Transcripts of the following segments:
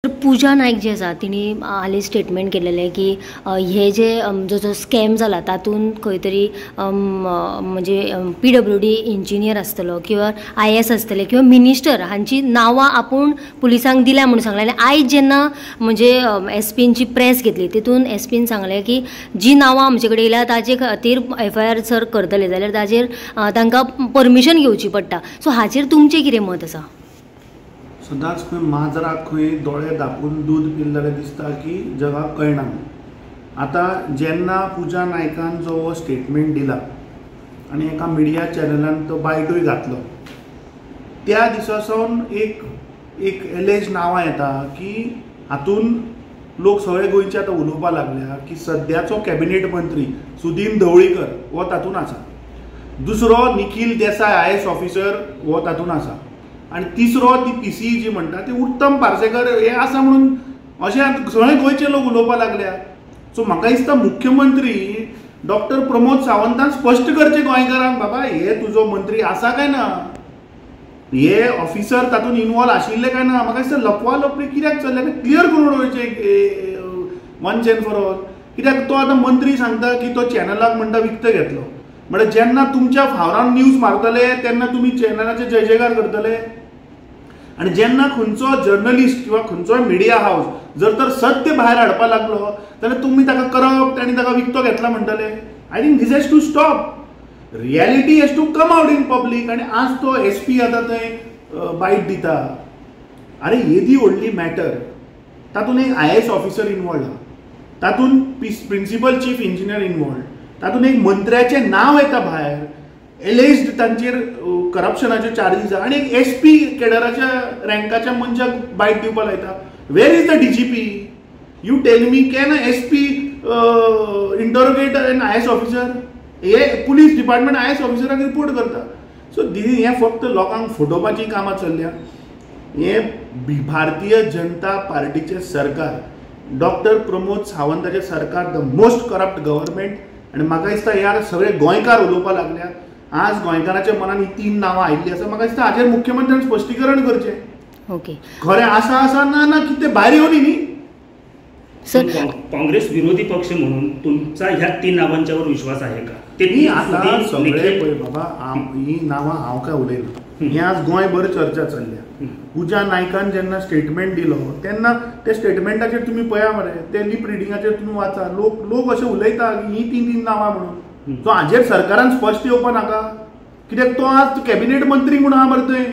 तर पूजा नाईक जे आसा तिणी हालीं स्टेटमेंट केलेलें की हे जे जो स्कॅम जाला तातूंत खंय तरी म्हणजे PWD इंजिनियर आसतलो किंवा IAS आसतले किंवा मिनिस्टर हांची नांवां आपूण पुलिसांक दिल्या म्हणून सांगलें. आनी आयज जेन्ना म्हणजे SPंची प्रेस घेतली तितून SPन सांगलें की जी नांवां आमचे कडेन येयल्या ताजे खातीर FIR सर करतले जाल्यार ताजेर तांकां परमिशन घेवची पडटा. सो हाचेर तुमचें कितें मत आसा? सदांच खंय माजराक खंय दोळे धांपून दूद पिले जाल्यार दिसता की जगाक कळना. आतां जेन्ना पूजा नायकान जो स्टेटमेंट दिला आनी एका मिडिया चॅनलान तो बायटूय घातलो, त्या दिसा सावन एक एलेज नांवां येता की हातून लोक सगळे गोंयचे आतां उलोवपाक लागल्या की सद्याचो कॅबिनेट मंत्री सुदीन ढवळीकर हो तातूंत आसा, दुसरो निखील देसाय IAS ऑफिसर हो तातूंत आसा, आनी तिसरो ती PC जी म्हणटा ती उत्तम पार्सेकर हे आसा म्हणून अशें सगळे गोंयचे लोक उलोवपाक लागल्या. सो म्हाका दिसता मुख्यमंत्री डॉक्टर प्रमोद सावंतान स्पश्ट करचें गोंयकारांक, बाबा हे तुजो मंत्री आसा काय ना, हे ऑफिसर तातूंत इनवॉल्व आशिल्ले काय ना. म्हाका दिसता लपवा लपवी कित्याक चल्ल्या क्लियर करून उडोवचें वन्स एंड फॉर ऑल. कित्याक तो आतां मंत्री सांगता की तो चॅनलाक म्हणटा विकतो घेतलो, म्हणजे जेन्ना तुमच्या फावरान न्यूज मारतले तेन्ना तुमी चॅनलाचे जय जयकार करतले. आनी जेन्ना खंयचो जर्नलिस्ट किंवा खंयचोय मिडिया हाऊस जर तर सत्य भायर हाडपाक लागलो जाल्यार तुमी ताका करप्ट आनी ताका विकतो घेतला म्हणटले. I think this has to stop. Reality has to come out in public. आनी आज तो SP आतां थंय बायट दिता. अरे येदी व्हडली मॅटर, तातूंत एक IAS ऑफिसर इनवॉल्ड आहा, तातूंत प्रिन्सिपल चीफ इंजिनियर इनवॉल्ड, तातूंत एक मंत्र्याचें नांव येता भायर, एलेज्ड तांचेर करप्शनाचे चार्जीस आहा, आनी एक SP केडराच्या रँकाच्या मनशाक बायट दिवपाक लायता. Where is the DGP? You tell me, can SP interrogate an IAS officer? हे पुलीस डिपार्टमेंट IAS ऑफिसराक रिपोर्ट करता. सो हे फक्त लोकांक फटोवपाची कामां चल्ल्या. हे भारतीय जनता पार्टीचे सरकार, डॉक्टर प्रमोद सावंताचे सरकार, द मोस्ट करप्ट गव्हर्नमेंट. आनी म्हाका दिसता ह्या सगळे गोंयकार उलोवपाक लागल्या. आज गोंयकाराच्या मनान ही 3 नांवां आयिल्लीं आसा. म्हाका दिसता हाचेर मुख्यमंत्र्यान स्पश्टीकरण करचें. ओके, खरें आसा ना कितें भायर येवनी न्ही. सर, काँग्रेस विरोधी पक्ष म्हणून तुमचा ह्या 3 नावांच्यावर विश्वास आहे का? ते आता सगळे पळय बाबा, ही नांवां हांव काय उलयना, हें आज गोंयभर चर्चा चल्ल्या. पूजा नायकान जेन्ना स्टेटमेंट दिलो तेन्ना त्या स्टेटमेंटाचेर तुमी पळया मरे, ते लिप रिडिंगाचेर तुमी वाचा, लोक अशें उलयता की ही 3 नांवां म्हणून. सो हाचेर सरकारान स्पश्ट येवपा नाका. कित्याक तो आज कॅबिनेट मंत्री म्हणून आहा मरे थंय.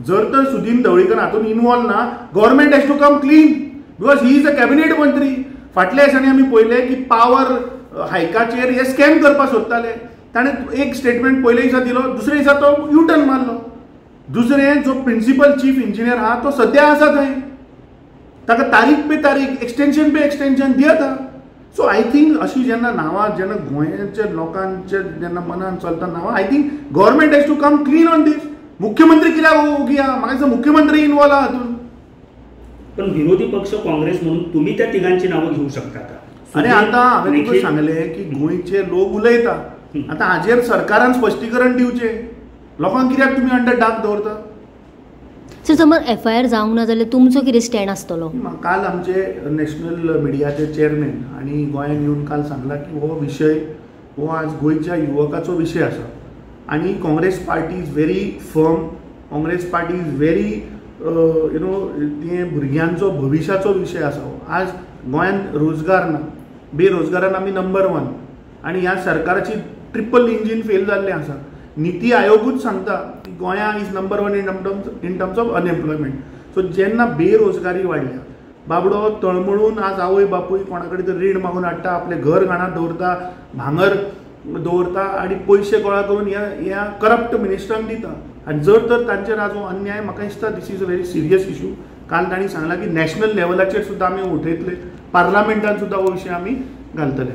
जर तर सुदीन ढवळीकर हातूंत इनवॉल्व ना, government has to come clean, because he is a cabinet मंत्री. फाटल्या दिसांनी आमी पळयलें की पावर हायकाचेर हे स्कॅम करपाक सोदताले. ताणें एक स्टेटमेंट पयले दिसा दिलो, दुसरे दिसा तो U-turn मारलो. दुसरें जो प्रिन्सिपल चीफ इंजिनियर आहा तो सद्या आसा थंय, ताका तारीख पे तारीख, एक्सटेंशन पे एक्सटेंशन दियत आहा. सो आय थिंक अशी जेन्ना नांवां जेन्ना गोंयच्या लोकांच्या जेन्ना मनान चलता नांवां, I think government has to come clean on this. मुख्यमंत्री कित्याक ओगी आहा? म्हाका दिसता मुख्यमंत्री इनवॉल्व आहा हातून. पण विरोधी पक्ष काँग्रेस म्हणून तुम्ही त्या तिघांची नावं घेऊ शकता का? अरे आतां हांवें तुका सांगलें की गोंयचे लोक उलयता. आतां हाचेर सरकारान स्पश्टीकरण दिवचें. लोकांक कित्याक तुमी अंडर डार्क दवरता? सर, समज FIR जावंक ना जाल्यार तुमचो कितें स्टँड आसतलो? काल आमचे नॅशनल मिडियाचे चेअरमॅन आनी गोंयांत येवन काल सांगला की हो विशय हो आज गोंयच्या युवकाचो विशय आसा. आनी Congress party is very firm. Congress party is very ते भुरग्यांचो भविश्याचो विशय आसा. आज गोंयांत रोजगार ना, बेरोजगारान आमी नंबर 1. आनी ह्या सरकाराची ट्रिपल इंजीन फेल जाल्लें आसा. नीती आयोगूच सांगता की गोंया is number 1 in terms of unemployment. So जेन्ना बेरोजगारी वाडल्या, बाबडो तळमळून आज आवय बापूय कोणा कडेन तर रीण मागून हाडटा, आपले घर घाणात दवरता, भांगर दवरता आनी पयशे गोळा करून ह्या करप्ट मिनिस्टरांक दिता. आनी जर तर तांचेर आज हो अन्याय, म्हाका दिसता this is a very serious issue. काल तांणी सांगला की नॅशनल लेवलाचेर सुद्दां आमी उठयतले, पार्लमेंटान सुद्दां हो विशय आमी घालतले.